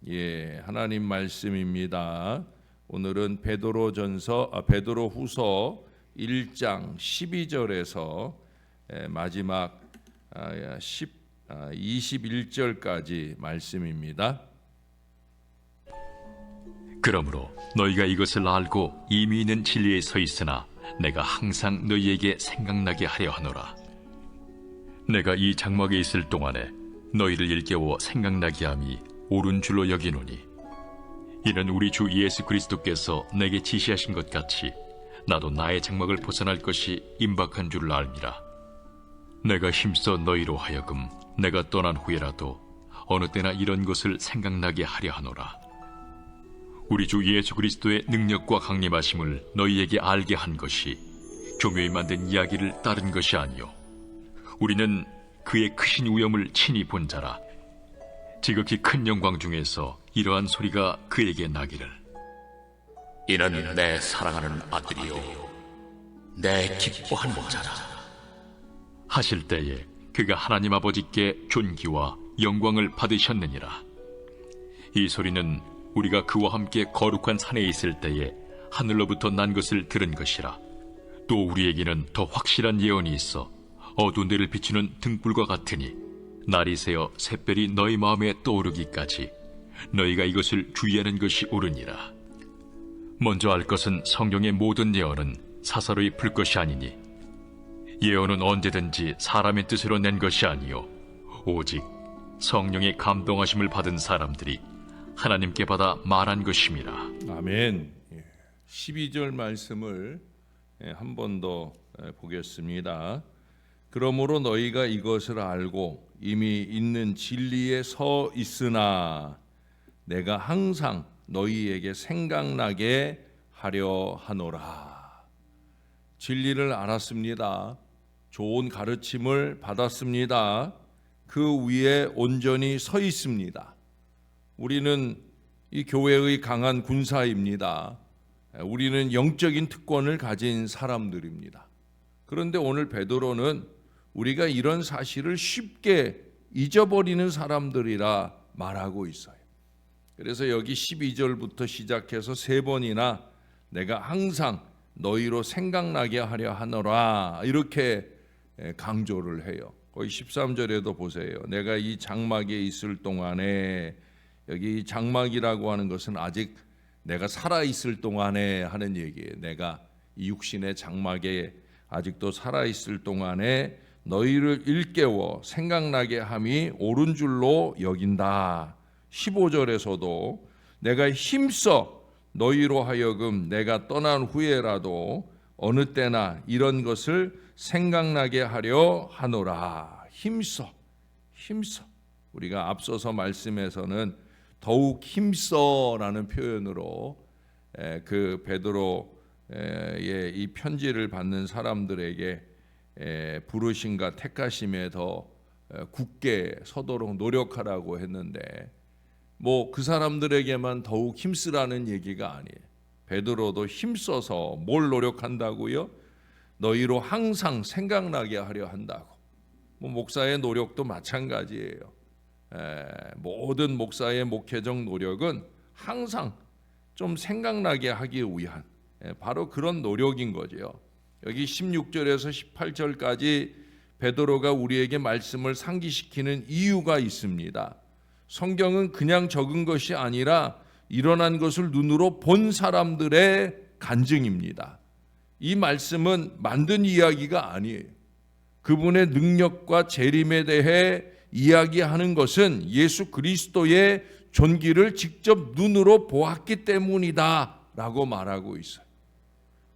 하나님 말씀입니다. 오늘은 베드로후서 1장 12절에서 마지막 21절까지 말씀입니다. 그러므로 너희가 이것을 알고 이미 있는 진리에 서 있으나 내가 항상 너희에게 생각나게 하려 하노라. 내가 이 장막에 있을 동안에 너희를 일깨워 생각나게 함이 옳은 줄로 여기노니, 이는 우리 주 예수 그리스도께서 내게 지시하신 것 같이 나도 나의 장막을 벗어날 것이 임박한 줄을 알미라. 내가 힘써 너희로 하여금 내가 떠난 후에라도 어느 때나 이런 것을 생각나게 하려 하노라. 우리 주 예수 그리스도의 능력과 강림하심을 너희에게 알게 한 것이 교묘히 만든 이야기를 따른 것이 아니요, 우리는 그의 크신 위엄을 친히 본 자라. 지극히 큰 영광 중에서 이러한 소리가 그에게 나기를, 이는 내 사랑하는 아들이요 내 기뻐하는 자라 하실 때에 그가 하나님 아버지께 존귀와 영광을 받으셨느니라. 이 소리는 우리가 그와 함께 거룩한 산에 있을 때에 하늘로부터 난 것을 들은 것이라. 또 우리에게는 더 확실한 예언이 있어 어두운 데를 비추는 등불과 같으니, 날이 새어 샛별이 너희 마음에 떠오르기까지 너희가 이것을 주의하는 것이 옳으니라. 먼저 알 것은 성경의 모든 예언은 사사로이 풀 것이 아니니, 예언은 언제든지 사람의 뜻으로 낸 것이 아니요 오직 성령의 감동하심을 받은 사람들이 하나님께 받아 말한 것임이라. 아멘. 12절 말씀을 한 번 더 보겠습니다. 그러므로 너희가 이것을 알고 이미 있는 진리에 서 있으나 내가 항상 너희에게 생각나게 하려 하노라. 진리를 알았습니다. 좋은 가르침을 받았습니다. 그 위에 온전히 서 있습니다. 우리는 이 교회의 강한 군사입니다. 우리는 영적인 특권을 가진 사람들입니다. 그런데 오늘 베드로는 우리가 이런 사실을 쉽게 잊어버리는 사람들이라 말하고 있어요. 그래서 여기 12절부터 시작해서 3번이나 내가 항상 너희로 생각나게 하려 하노라 이렇게 강조를 해요. 거의 13절에도 보세요. 내가 이 장막에 있을 동안에, 여기 장막이라고 하는 것은 아직 내가 살아있을 동안에 하는 얘기예요. 내가 이 육신의 장막에 아직도 살아있을 동안에 너희를 일깨워 생각나게 함이 옳은 줄로 여긴다. 15절에서도 내가 힘써 너희로 하여금 내가 떠난 후에라도 어느 때나 이런 것을 생각나게 하려 하노라. 힘써. 우리가 앞서서 말씀에서는 더욱 힘써라는 표현으로 그 베드로의 이 편지를 받는 사람들에게 부르심과 택하심에 더 굳게 서도록 노력하라고 했는데, 뭐 그 사람들에게만 더욱 힘쓰라는 얘기가 아니에요. 베드로도 힘써서 뭘 노력한다고요? 너희로 항상 생각나게 하려 한다고. 뭐 목사의 노력도 마찬가지예요. 모든 목사의 목회적 노력은 항상 좀 생각나게 하기 위한 바로 그런 노력인 거죠. 여기 16절에서 18절까지 베드로가 우리에게 말씀을 상기시키는 이유가 있습니다. 성경은 그냥 적은 것이 아니라 일어난 것을 눈으로 본 사람들의 간증입니다. 이 말씀은 만든 이야기가 아니에요. 그분의 능력과 재림에 대해 이야기하는 것은 예수 그리스도의 존귀를 직접 눈으로 보았기 때문이다 라고 말하고 있어요.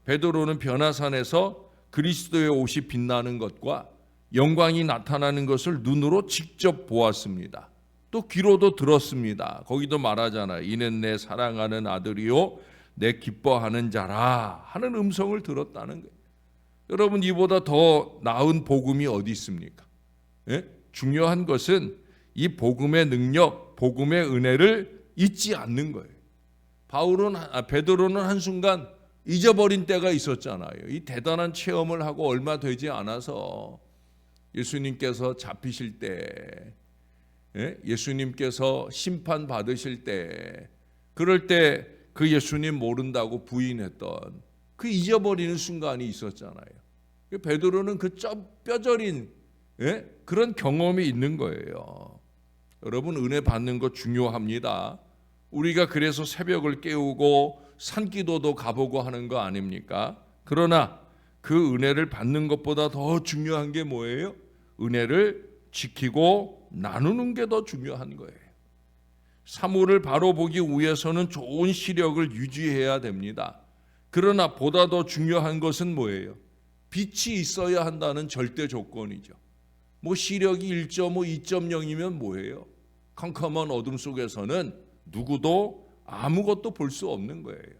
베드로는 변화산에서 그리스도의 옷이 빛나는 것과 영광이 나타나는 것을 눈으로 직접 보았습니다. 또 귀로도 들었습니다. 거기도 말하잖아요. 이는 내 사랑하는 아들이요 내 기뻐하는 자라 하는 음성을 들었다는 거예요. 여러분, 이보다 더 나은 복음이 어디 있습니까? 중요한 것은 이 복음의 능력, 복음의 은혜를 잊지 않는 거예요. 베드로는 한순간 잊어버린 때가 있었잖아요. 이 대단한 체험을 하고 얼마 되지 않아서 예수님께서 잡히실 때 예수님께서 심판 받으실 때, 그럴 때 그 예수님 모른다고 부인했던 그 잊어버리는 순간이 있었잖아요. 베드로는 그 뼈저린 그런 경험이 있는 거예요. 여러분, 은혜 받는 거 중요합니다. 우리가 그래서 새벽을 깨우고 산기도도 가보고 하는 거 아닙니까? 그러나 그 은혜를 받는 것보다 더 중요한 게 뭐예요? 은혜를 지키고 나누는 게 더 중요한 거예요. 사물을 바로 보기 위해서는 좋은 시력을 유지해야 됩니다. 그러나 보다 더 중요한 것은 뭐예요? 빛이 있어야 한다는 절대 조건이죠. 시력이 1.5, 2.0이면 뭐예요? 컴컴한 어둠 속에서는 누구도 아무것도 볼 수 없는 거예요.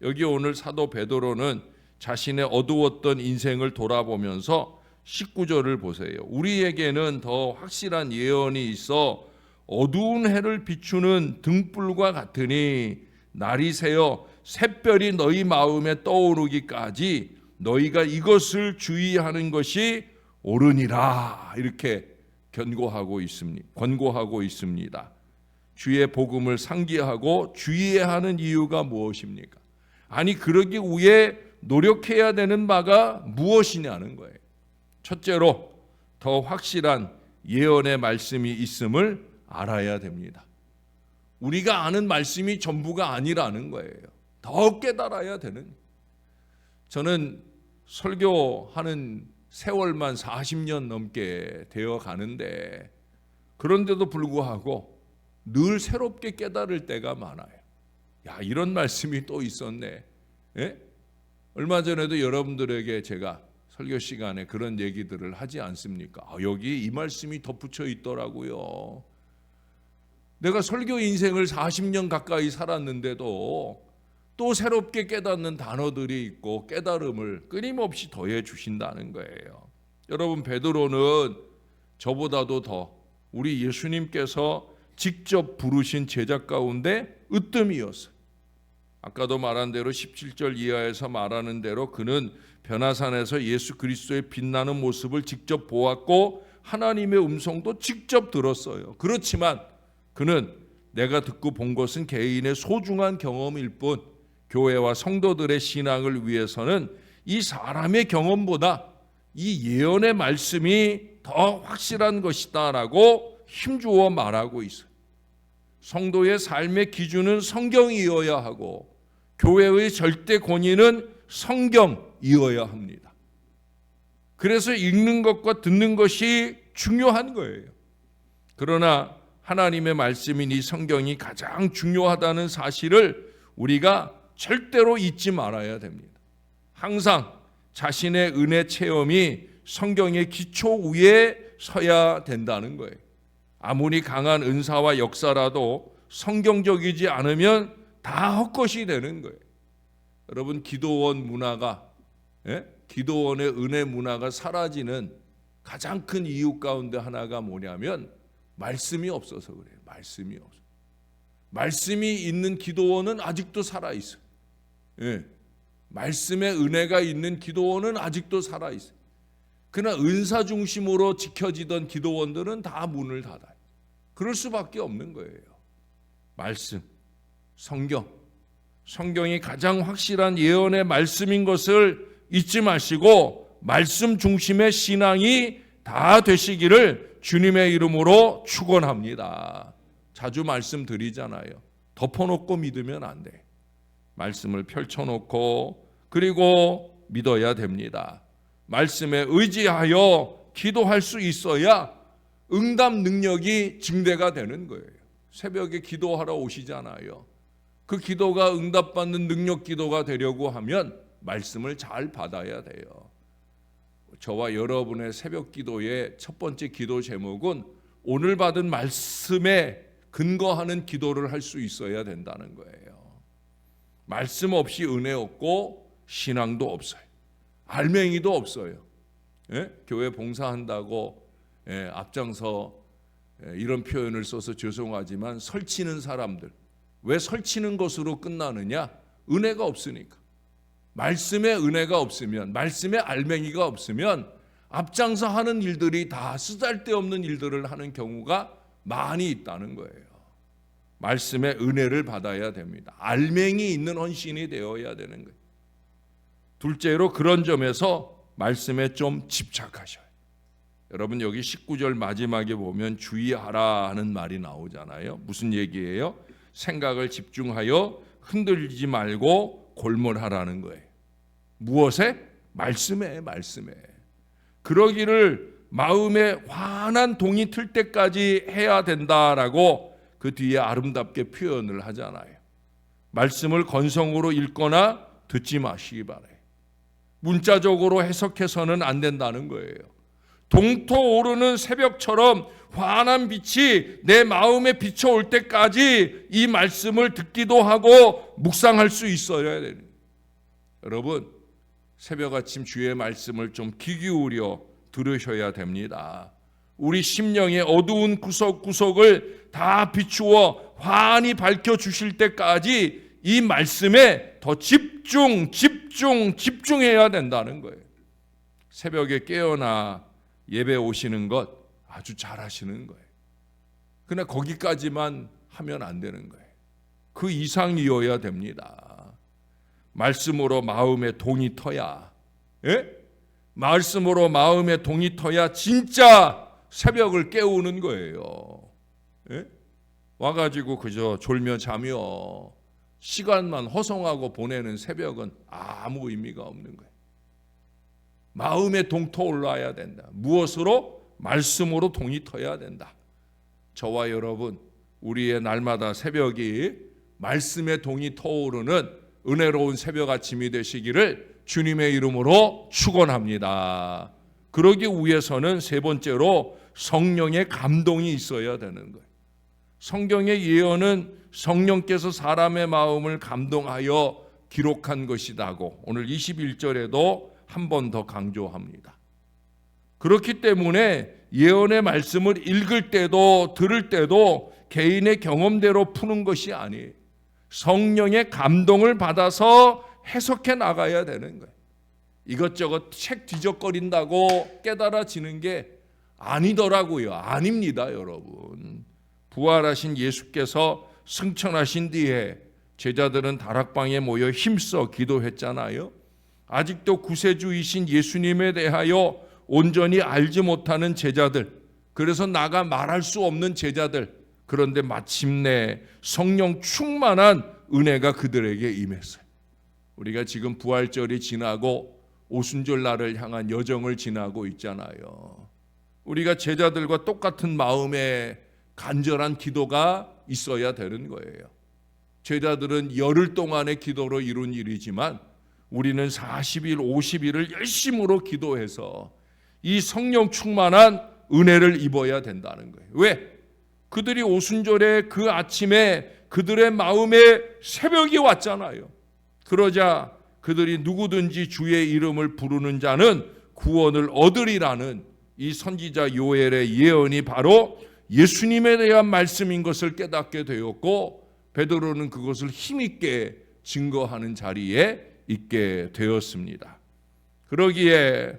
여기 오늘 사도 베드로는 자신의 어두웠던 인생을 돌아보면서 19절을 보세요. 우리에게는 더 확실한 예언이 있어 어두운 해를 비추는 등불과 같으니 날이 새어 샛별이 너희 마음에 떠오르기까지 너희가 이것을 주의하는 것이 옳으니라. 이렇게 권고하고 있습니다. 주의 복음을 상기하고 주의해야 하는 이유가 무엇입니까? 아니, 그러기 위해 노력해야 되는 바가 무엇이냐는 거예요. 첫째로 더 확실한 예언의 말씀이 있음을 알아야 됩니다. 우리가 아는 말씀이 전부가 아니라는 거예요. 더 깨달아야 되는. 저는 설교하는 세월만 40년 넘게 되어 가는데, 그런데도 불구하고 늘 새롭게 깨달을 때가 많아요. 야, 이런 말씀이 또 있었네. 얼마 전에도 여러분들에게 제가 설교 시간에 그런 얘기들을 하지 않습니까? 여기 이 말씀이 덧붙여 있더라고요. 내가 설교 인생을 40년 가까이 살았는데도 또 새롭게 깨닫는 단어들이 있고 깨달음을 끊임없이 더해 주신다는 거예요. 여러분, 베드로는 저보다도 더 우리 예수님께서 직접 부르신 제자 가운데 으뜸이었어요. 아까도 말한 대로 17절 이하에서 말하는 대로 그는 변화산에서 예수 그리스도의 빛나는 모습을 직접 보았고 하나님의 음성도 직접 들었어요. 그렇지만 그는 내가 듣고 본 것은 개인의 소중한 경험일 뿐, 교회와 성도들의 신앙을 위해서는 이 사람의 경험보다 이 예언의 말씀이 더 확실한 것이다라고 힘주어 말하고 있어요. 성도의 삶의 기준은 성경이어야 하고 교회의 절대 권위는 성경이어야 합니다. 그래서 읽는 것과 듣는 것이 중요한 거예요. 그러나 하나님의 말씀인 이 성경이 가장 중요하다는 사실을 우리가 절대로 잊지 말아야 됩니다. 항상 자신의 은혜 체험이 성경의 기초 위에 서야 된다는 거예요. 아무리 강한 은사와 역사라도 성경적이지 않으면 다 헛것이 되는 거예요. 여러분, 기도원 문화가, 기도원의 은혜 문화가 사라지는 가장 큰 이유 가운데 하나가 뭐냐면 말씀이 없어서 그래요. 말씀이 없어. 말씀이 있는 기도원은 아직도 살아 있어요. 말씀의 은혜가 있는 기도원은 아직도 살아 있어요. 그러나 은사 중심으로 지켜지던 기도원들은 다 문을 닫아요. 그럴 수밖에 없는 거예요. 말씀, 성경이 가장 확실한 예언의 말씀인 것을 잊지 마시고 말씀 중심의 신앙이 다 되시기를 주님의 이름으로 축원합니다. 자주 말씀드리잖아요. 덮어놓고 믿으면 안 돼. 말씀을 펼쳐놓고 그리고 믿어야 됩니다. 말씀에 의지하여 기도할 수 있어야 응답 능력이 증대가 되는 거예요. 새벽에 기도하러 오시잖아요. 그 기도가 응답받는 능력 기도가 되려고 하면 말씀을 잘 받아야 돼요. 저와 여러분의 새벽 기도의 첫 번째 기도 제목은 오늘 받은 말씀에 근거하는 기도를 할 수 있어야 된다는 거예요. 말씀 없이 은혜 없고 신앙도 없어요. 알맹이도 없어요. 교회 봉사한다고 앞장서 이런 표현을 써서 죄송하지만 설치는 사람들, 왜 설치는 것으로 끝나느냐? 은혜가 없으니까. 말씀에 은혜가 없으면, 말씀에 알맹이가 없으면 앞장서 하는 일들이 다 쓰잘데없는 일들을 하는 경우가 많이 있다는 거예요. 말씀의 은혜를 받아야 됩니다. 알맹이 있는 헌신이 되어야 되는 거예요. 둘째로 그런 점에서 말씀에 좀 집착하셔요. 여러분 여기 19절 마지막에 보면 주의하라 하는 말이 나오잖아요. 무슨 얘기예요? 생각을 집중하여 흔들리지 말고 골몰하라는 거예요. 무엇에? 말씀에. 그러기를 마음에 환한 동이 틀 때까지 해야 된다라고 그 뒤에 아름답게 표현을 하잖아요. 말씀을 건성으로 읽거나 듣지 마시기 바라요. 문자적으로 해석해서는 안 된다는 거예요. 동토오르는 새벽처럼 환한 빛이 내 마음에 비춰올 때까지 이 말씀을 듣기도 하고 묵상할 수 있어야 되는 거예요. 여러분 새벽 아침 주의 말씀을 좀 귀 기울여 들으셔야 됩니다. 우리 심령의 어두운 구석구석을 다 비추어 환히 밝혀주실 때까지 이 말씀에 더 집중해야 된다는 거예요. 새벽에 깨어나 예배 오시는 것 아주 잘하시는 거예요. 그러나 거기까지만 하면 안 되는 거예요. 그 이상이어야 됩니다. 말씀으로 마음에 동이 터야, 말씀으로 마음에 동이 터야 진짜 새벽을 깨우는 거예요. 와가지고 그저 졸며 자며 시간만 허송하고 보내는 새벽은 아무 의미가 없는 거예요. 마음에 동 터올라야 된다. 무엇으로? 말씀으로 동이 터야 된다. 저와 여러분 우리의 날마다 새벽이 말씀의 동이 터오르는 은혜로운 새벽 아침이 되시기를 주님의 이름으로 축원합니다. 그러기 위해서는 세 번째로 성령의 감동이 있어야 되는 거예요. 성경의 예언은 성령께서 사람의 마음을 감동하여 기록한 것이다고 오늘 21절에도 한 번 더 강조합니다. 그렇기 때문에 예언의 말씀을 읽을 때도 들을 때도 개인의 경험대로 푸는 것이 아니에요. 성령의 감동을 받아서 해석해 나가야 되는 거예요. 이것저것 책 뒤적거린다고 깨달아지는 게 아니더라고요. 아닙니다, 여러분. 부활하신 예수께서 승천하신 뒤에 제자들은 다락방에 모여 힘써 기도했잖아요. 아직도 구세주이신 예수님에 대하여 온전히 알지 못하는 제자들, 그래서 나가 말할 수 없는 제자들, 그런데 마침내 성령 충만한 은혜가 그들에게 임했어요. 우리가 지금 부활절이 지나고 오순절 날을 향한 여정을 지나고 있잖아요. 우리가 제자들과 똑같은 마음의 간절한 기도가 있어야 되는 거예요. 제자들은 열흘 동안의 기도로 이룬 일이지만 우리는 40일, 50일을 열심으로 기도해서 이 성령 충만한 은혜를 입어야 된다는 거예요. 왜? 그들이 오순절에 그 아침에 그들의 마음에 새벽이 왔잖아요. 그러자 그들이 누구든지 주의 이름을 부르는 자는 구원을 얻으리라는 이 선지자 요엘의 예언이 바로 예수님에 대한 말씀인 것을 깨닫게 되었고 베드로는 그것을 힘있게 증거하는 자리에 있게 되었습니다. 그러기에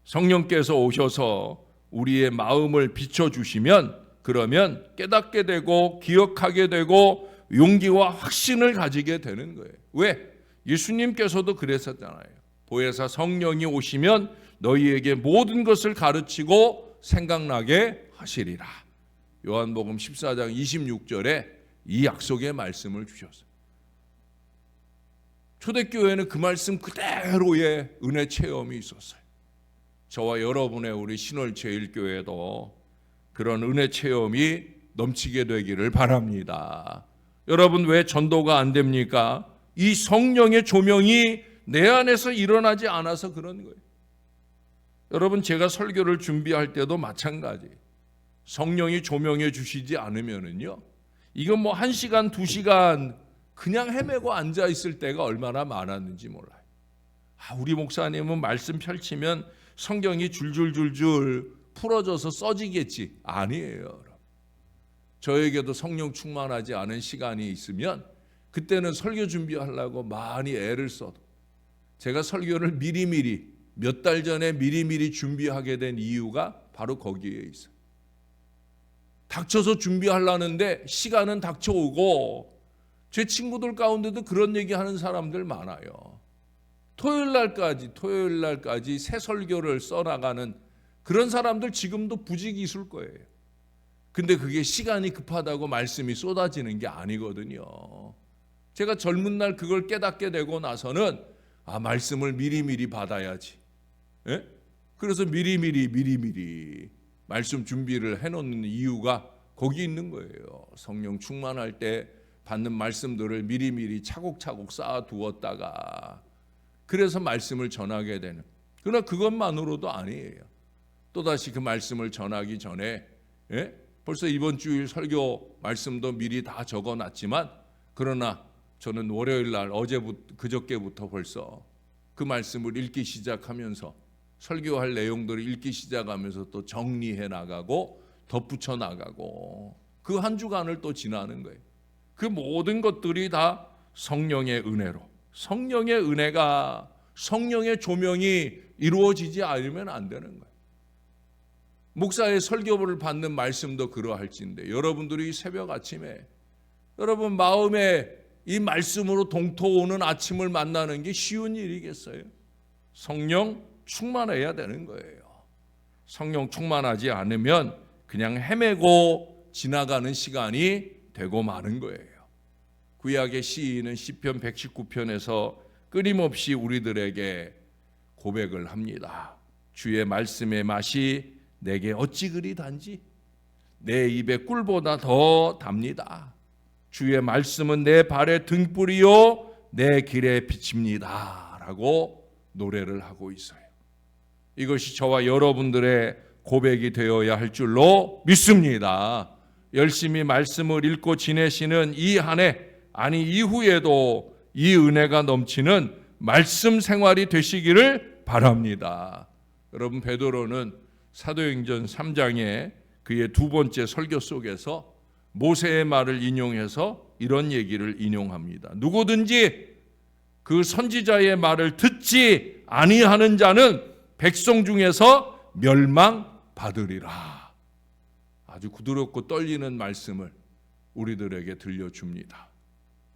성령께서 오셔서 우리의 마음을 비춰주시면 그러면 깨닫게 되고 기억하게 되고 용기와 확신을 가지게 되는 거예요. 왜? 예수님께서도 그랬었잖아요. 보혜사 성령이 오시면 너희에게 모든 것을 가르치고 생각나게 하시리라. 요한복음 14장 26절에 이 약속의 말씀을 주셨어요. 초대교회는 그 말씀 그대로의 은혜 체험이 있었어요. 저와 여러분의 우리 신월제일교회도 그런 은혜 체험이 넘치게 되기를 바랍니다. 여러분 왜 전도가 안 됩니까? 이 성령의 조명이 내 안에서 일어나지 않아서 그런 거예요. 여러분 제가 설교를 준비할 때도 마찬가지. 성령이 조명해 주시지 않으면은요. 이건 뭐 1시간, 2시간 그냥 헤매고 앉아 있을 때가 얼마나 많았는지 몰라요. 우리 목사님은 말씀 펼치면 성경이 줄줄줄줄 풀어져서 써지겠지. 아니에요. 여러분. 저에게도 성령 충만하지 않은 시간이 있으면 그때는 설교 준비하려고 많이 애를 써도 제가 설교를 미리미리 몇 달 전에 미리미리 준비하게 된 이유가 바로 거기에 있어요. 닥쳐서 준비하려는데 시간은 닥쳐오고, 제 친구들 가운데도 그런 얘기하는 사람들 많아요. 토요일 날까지 새 설교를 써나가는 그런 사람들 지금도 부직이 있을 거예요. 근데 그게 시간이 급하다고 말씀이 쏟아지는 게 아니거든요. 제가 젊은 날 그걸 깨닫게 되고 나서는 말씀을 미리미리 받아야지. 예? 그래서 미리미리 말씀 준비를 해놓는 이유가 거기 있는 거예요. 성령 충만할 때 받는 말씀들을 미리미리 차곡차곡 쌓아두었다가 그래서 말씀을 전하게 되는. 그러나 그것만으로도 아니에요. 또다시 그 말씀을 전하기 전에 벌써 이번 주일 설교 말씀도 미리 다 적어놨지만, 그러나 저는 월요일 날 그저께부터 벌써 그 말씀을 읽기 시작하면서 설교할 내용들을 읽기 시작하면서 또 정리해 나가고 덧붙여 나가고 그 한 주간을 또 지나는 거예요. 그 모든 것들이 다 성령의 은혜로, 성령의 은혜가, 성령의 조명이 이루어지지 않으면 안 되는 거예요. 목사의 설교를 받는 말씀도 그러할진데, 여러분들이 새벽 아침에 여러분 마음에 이 말씀으로 동토오는 아침을 만나는 게 쉬운 일이겠어요? 성령 충만해야 되는 거예요. 성령 충만하지 않으면 그냥 헤매고 지나가는 시간이 되고 마는 거예요. 구약의 시인은 시편 119편에서 끊임없이 우리들에게 고백을 합니다. 주의 말씀의 맛이 내게 어찌 그리 단지, 내 입에 꿀보다 더 답니다. 주의 말씀은 내 발의 등불이요 내 길에 비칩니다 라고 노래를 하고 있어요. 이것이 저와 여러분들의 고백이 되어야 할 줄로 믿습니다. 열심히 말씀을 읽고 지내시는 이 한 해, 아니 이후에도 이 은혜가 넘치는 말씀 생활이 되시기를 바랍니다. 여러분, 베드로는 사도행전 3장에 그의 두 번째 설교 속에서 모세의 말을 인용해서 이런 얘기를 인용합니다. 누구든지 그 선지자의 말을 듣지 아니하는 자는 백성 중에서 멸망받으리라. 아주 부드럽고 떨리는 말씀을 우리들에게 들려줍니다.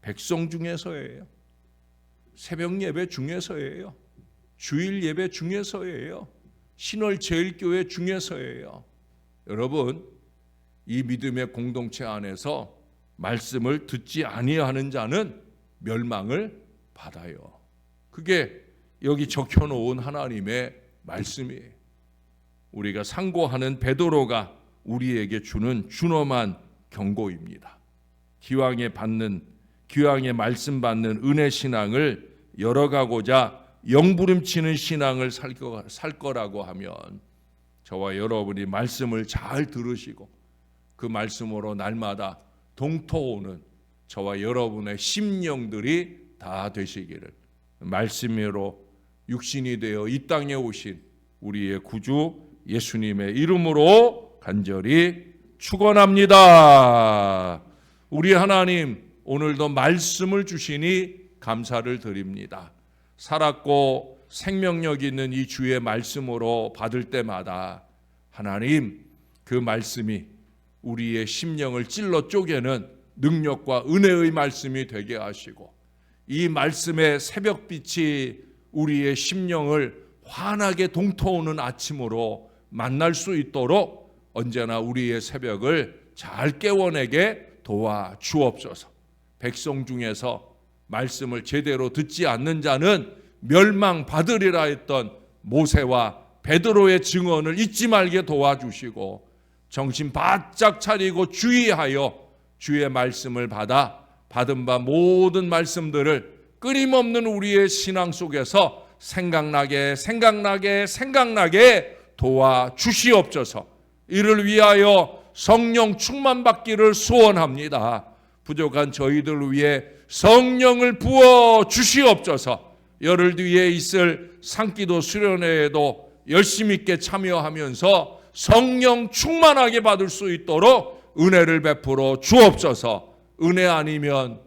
백성 중에서예요. 새벽 예배 중에서예요. 주일 예배 중에서예요. 신월 제일교회 중에서예요. 여러분, 이 믿음의 공동체 안에서 말씀을 듣지 아니하는 자는 멸망을 받아요. 그게 여기 적혀놓은 하나님의 말씀이에요. 우리가 상고하는 베드로가 우리에게 주는 준엄한 경고입니다. 기왕에 말씀 받는 은혜 신앙을 열어가고자 영부름치는 신앙을 살 거라고 하면 저와 여러분이 말씀을 잘 들으시고 그 말씀으로 날마다 동토오는 저와 여러분의 심령들이 다 되시기를, 말씀으로 육신이 되어 이 땅에 오신 우리의 구주 예수님의 이름으로 간절히 축원합니다. 우리 하나님, 오늘도 말씀을 주시니 감사를 드립니다. 살았고 생명력 있는 이 주의 말씀으로 받을 때마다 하나님, 그 말씀이 우리의 심령을 찔러 쪼개는 능력과 은혜의 말씀이 되게 하시고, 이 말씀의 새벽빛이 우리의 심령을 환하게 동터오는 아침으로 만날 수 있도록 언제나 우리의 새벽을 잘 깨워내게 도와 주옵소서. 백성 중에서 말씀을 제대로 듣지 않는 자는 멸망받으리라 했던 모세와 베드로의 증언을 잊지 말게 도와주시고, 정신 바짝 차리고 주의하여 주의 말씀을 받은 바 모든 말씀들을 끊임없는 우리의 신앙 속에서 생각나게 도와주시옵소서. 이를 위하여 성령 충만받기를 소원합니다. 부족한 저희들 위해 성령을 부어 주시옵소서. 열흘 뒤에 있을 상기도 수련회에도 열심 있게 참여하면서 성령 충만하게 받을 수 있도록 은혜를 베풀어 주옵소서. 은혜 아니면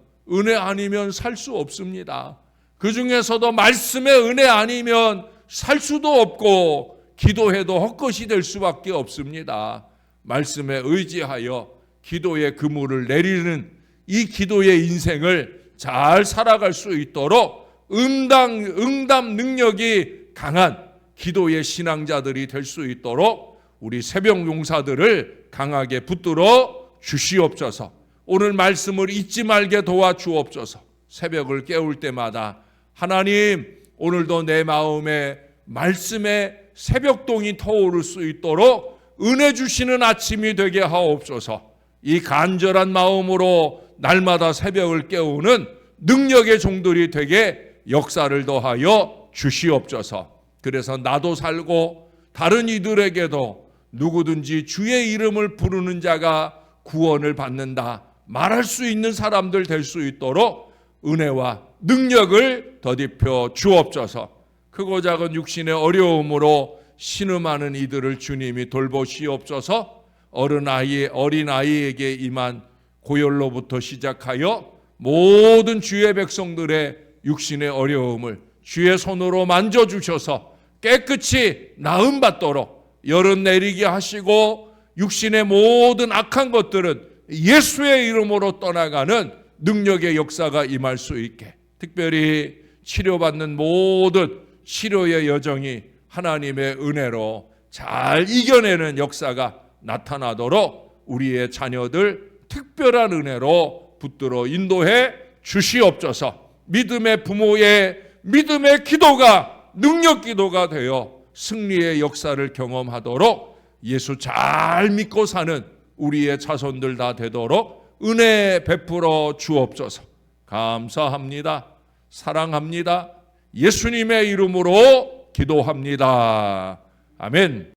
살 수 없습니다. 그 중에서도 말씀의 은혜 아니면 살 수도 없고 기도해도 헛것이 될 수밖에 없습니다. 말씀에 의지하여 기도의 그물을 내리는 이 기도의 인생을 잘 살아갈 수 있도록 응답 능력이 강한 기도의 신앙자들이 될 수 있도록 우리 새벽 용사들을 강하게 붙들어 주시옵소서. 오늘 말씀을 잊지 말게 도와주옵소서. 새벽을 깨울 때마다 하나님, 오늘도 내 마음에 말씀의 새벽동이 터오를 수 있도록 은혜 주시는 아침이 되게 하옵소서. 이 간절한 마음으로 날마다 새벽을 깨우는 능력의 종들이 되게 역사를 더하여 주시옵소서. 그래서 나도 살고 다른 이들에게도 누구든지 주의 이름을 부르는 자가 구원을 받는다 말할 수 있는 사람들 될 수 있도록 은혜와 능력을 더딥혀 주옵소서. 크고 작은 육신의 어려움으로 신음하는 이들을 주님이 돌보시옵소서. 어린아이에게 임한 고열로부터 시작하여 모든 주의 백성들의 육신의 어려움을 주의 손으로 만져주셔서 깨끗이 나음받도록 열은 내리게 하시고 육신의 모든 악한 것들은 예수의 이름으로 떠나가는 능력의 역사가 임할 수 있게, 특별히 치료받는 모든 치료의 여정이 하나님의 은혜로 잘 이겨내는 역사가 나타나도록 우리의 자녀들 특별한 은혜로 붙들어 인도해 주시옵소서. 믿음의 부모의 믿음의 기도가 능력 기도가 되어 승리의 역사를 경험하도록 예수 잘 믿고 사는 우리의 자손들 다 되도록 은혜 베풀어 주옵소서. 감사합니다. 사랑합니다. 예수님의 이름으로 기도합니다. 아멘.